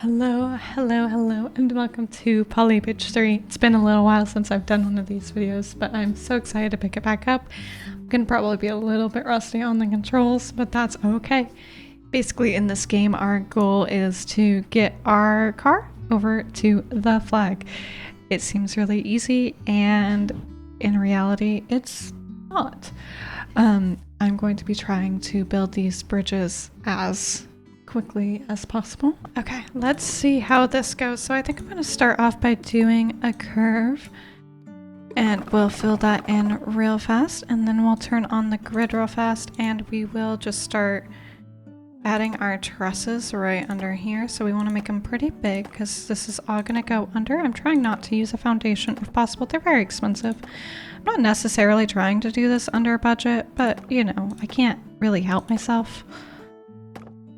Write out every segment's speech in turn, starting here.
Hello, and welcome to Polybridge 3. It's been a little while since I've done one of these videos, but I'm so excited to pick it back up. I'm gonna probably be a little bit rusty on the controls, but that's okay. Basically, in this game, our goal is to get our car over to the flag. It seems really easy, and in reality, it's not. I'm going to be trying to build these bridges as quickly as possible. Okay, let's see how this goes. So I think I'm going to start off by doing a curve, and we'll fill that in real fast, and then we'll turn on the grid real fast, and we will just start adding our trusses right under here. So we want to make them pretty big because this is all going to go under. I'm trying not to use a foundation if possible. They're very expensive. I'm not necessarily trying to do this under budget, but you know, I can't really help myself.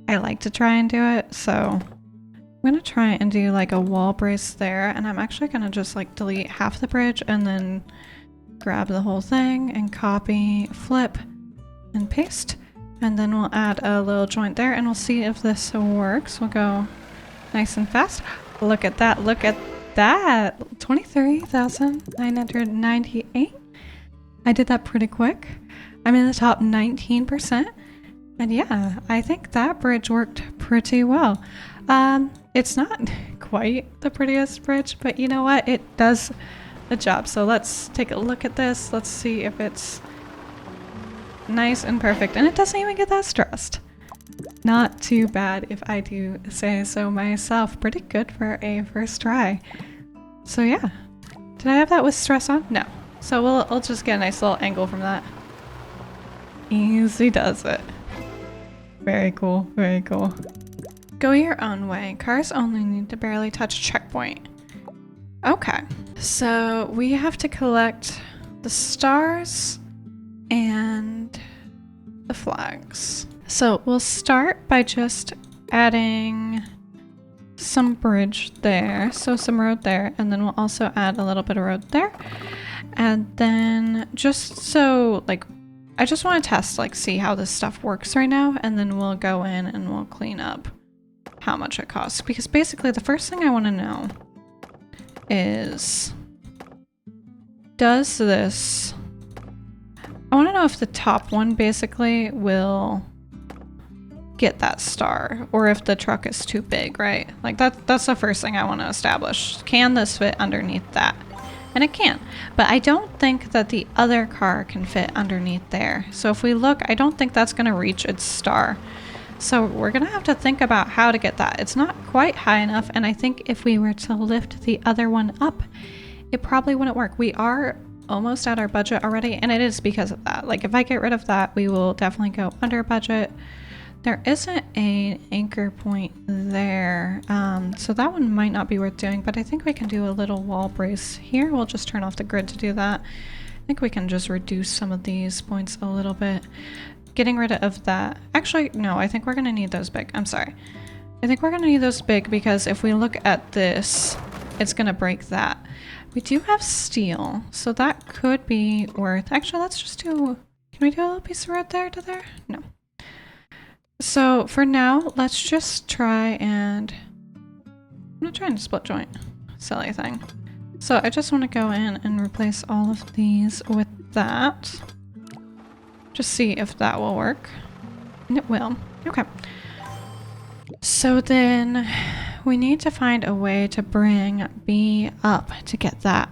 I like to try and do it, so I'm gonna try and do like a wall brace there, and I'm actually gonna just like delete half the bridge and then grab the whole thing and copy, flip, and paste, and then we'll add a little joint there, and we'll see if this works. We'll go nice and fast. Look at that, look at that! 23,998. I did that pretty quick. I'm in the top 19%. And yeah, I think that bridge worked pretty well. It's not quite the prettiest bridge, but you know what? It does the job. So let's take a look at this. Let's see if it's nice and perfect. And it doesn't even get that stressed. Not too bad if I do say so myself. Pretty good for a first try. So yeah. Did I have that with stress on? No. So we'll just get a nice little angle from that. Easy does it. Very cool, very cool. Go your own way. Cars only need to barely touch checkpoint. Okay, so we have to collect the stars and the flags. So we'll start by just adding some bridge there, so some road there, and then we'll also add a little bit of road there. And then just so like I just want to test, like, see how this stuff works right now, and then we'll go in and we'll clean up how much it costs. Because basically the first thing I want to know is, does this... I want to know if the top one basically will get that star, or if the truck is too big, right? Like, that's the first thing I want to establish. Can this fit underneath that? And it can, but I don't think that the other car can fit underneath there. So if we look, I don't think that's gonna reach its star. So we're gonna have to think about how to get that. It's not quite high enough, and I think if we were to lift the other one up, it probably wouldn't work. We are almost at our budget already, and it is because of that. Like, if I get rid of that, we will definitely go under budget. There isn't an anchor point there, so that one might not be worth doing, but I think we can do a little wall brace here. We'll just turn off the grid to do that. I think we can just reduce some of these points a little bit. Getting rid of that. Actually, no, I think we're going to need those big. I'm sorry. I think we're going to need those big because if we look at this, it's going to break that. We do have steel, so that could be worth... Actually, let's just do... Can we do a little piece of road there to there? No. So for now, let's just try and... I'm not trying to split joint. Silly thing. So I just want to go in and replace all of these with that. Just see if that will work. And it will. Okay. So then we need to find a way to bring B up to get that.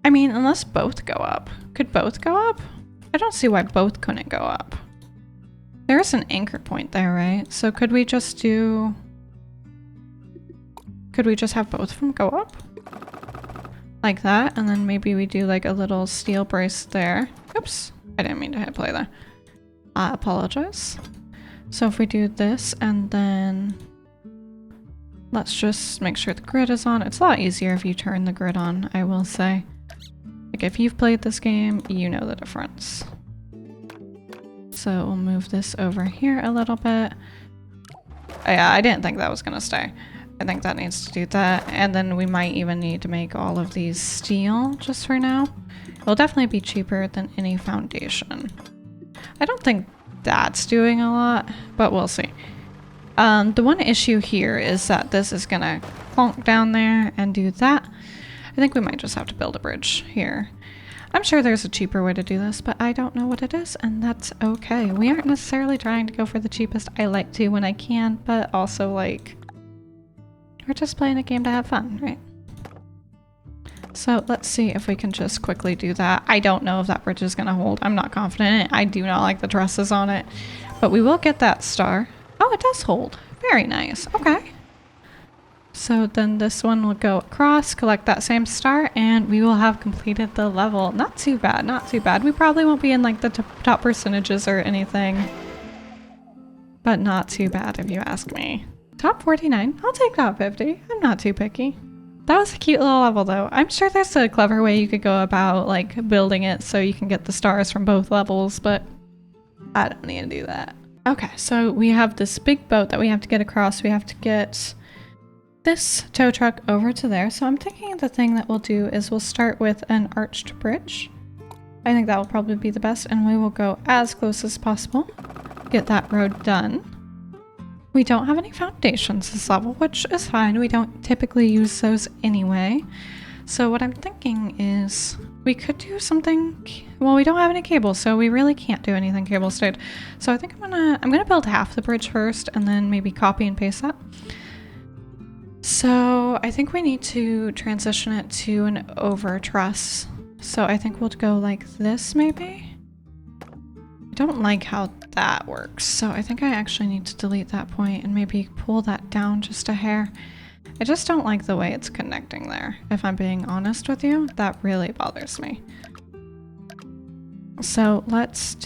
I mean, unless both go up. Could both go up? I don't see why both couldn't go up. There is an anchor point there, right? So could we just do... Could we just have both of them go up? Like that, and then maybe we do like a little steel brace there. Oops, I didn't mean to hit play there. I apologize. So if we do this, and then... Let's just make sure the grid is on. It's a lot easier if you turn the grid on, I will say. Like, if you've played this game, you know the difference. So we'll move this over here a little bit. Oh, yeah, I didn't think that was gonna stay. I think that needs to do that. And then we might even need to make all of these steel just for now. It'll definitely be cheaper than any foundation. I don't think that's doing a lot, but we'll see. The one issue here is that this is gonna plonk down there and do that. I think we might just have to build a bridge here. I'm sure there's a cheaper way to do this, but I don't know what it is, and that's okay. We aren't necessarily trying to go for the cheapest. I like to when I can, but also like, we're just playing a game to have fun, right? So let's see if we can just quickly do that. I don't know if that bridge is gonna hold. I'm not confident in it. I do not like the trusses on it, but we will get that star. Oh, it does hold. Very nice. Okay. So then this one will go across, collect that same star, and we will have completed the level. Not too bad, not too bad. We probably won't be in like the top percentages or anything, but not too bad if you ask me. Top 49, I'll take top 50. I'm not too picky. That was a cute little level though. I'm sure there's a clever way you could go about like building it so you can get the stars from both levels, but I don't need to do that. Okay, so we have this big boat that we have to get across. We have to get this tow truck over to there. So I'm thinking the thing that we'll do is we'll start with an arched bridge. I think that will probably be the best, and we will go as close as possible. Get that road done. We don't have any foundations this level, which is fine. We don't typically use those anyway. So what I'm thinking is we could do something. Well, we don't have any cables, so we really can't do anything cable stayed. So I think I'm gonna build half the bridge first and then maybe copy and paste that. So I think we need to transition it to an over truss. So I think we'll go like this maybe. I don't like how that works. So I think I actually need to delete that point and maybe pull that down just a hair. I just don't like the way it's connecting there. If I'm being honest with you, that really bothers me. So let's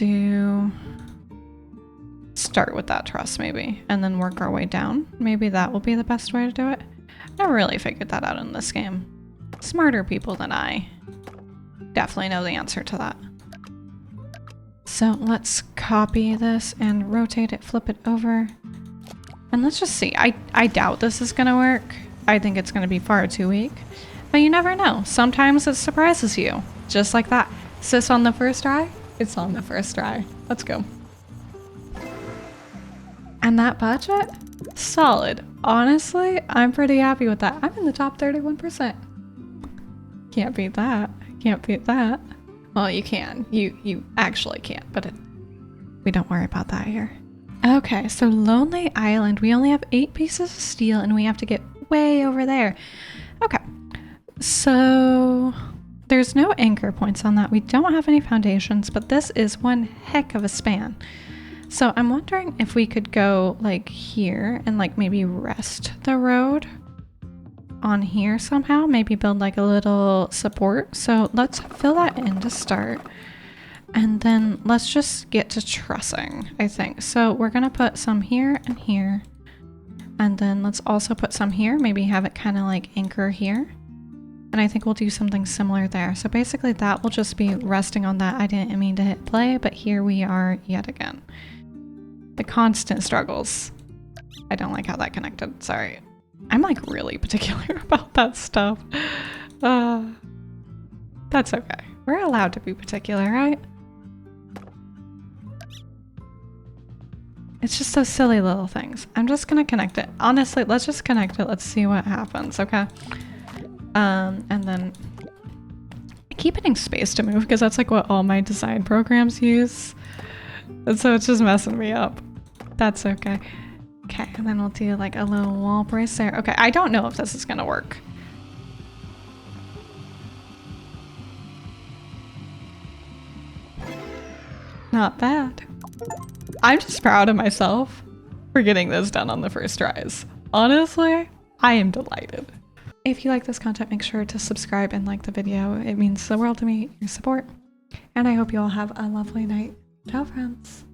start with that truss maybe, and then work our way down. Maybe that will be the best way to do it. I never really figured that out in this game. Smarter people than I definitely know the answer to that. So let's copy this and rotate it, flip it over. And let's just see. I doubt this is gonna work. I think it's gonna be far too weak. But you never know. Sometimes it surprises you. Just like that. Is this on the first try? It's on the first try. Let's go. And that budget? Solid. Honestly, I'm pretty happy with that. I'm in the top 31%. Can't beat that. Can't beat that. Well, you can. You actually can, but we don't worry about that here. Okay, so Lonely Island. We only have 8 pieces of steel and we have to get way over there. Okay, so there's no anchor points on that. We don't have any foundations, but this is one heck of a span. So I'm wondering if we could go like here and like maybe rest the road on here somehow. Maybe build like a little support. So let's fill that in to start. And then let's just get to trussing, I think. So we're gonna put some here and here. And then let's also put some here, maybe have it kind of like anchor here. And I think we'll do something similar there. So basically that will just be resting on that. I didn't mean to hit play, but here we are yet again. The constant struggles. I don't like how that connected, sorry. I'm like really particular about that stuff. That's okay. We're allowed to be particular, right? It's just those silly little things. I'm just gonna connect it. Honestly, let's just connect it. Let's see what happens, okay? And then I keep hitting space to move because that's like what all my design programs use. And so it's just messing me up. That's okay. Okay, and then we'll do like a little wall brace there. Okay, I don't know if this is gonna work. Not bad. I'm just proud of myself for getting this done on the first tries. Honestly, I am delighted. If you like this content, make sure to subscribe and like the video. It means the world to me, your support. And I hope you all have a lovely night. Ciao, friends.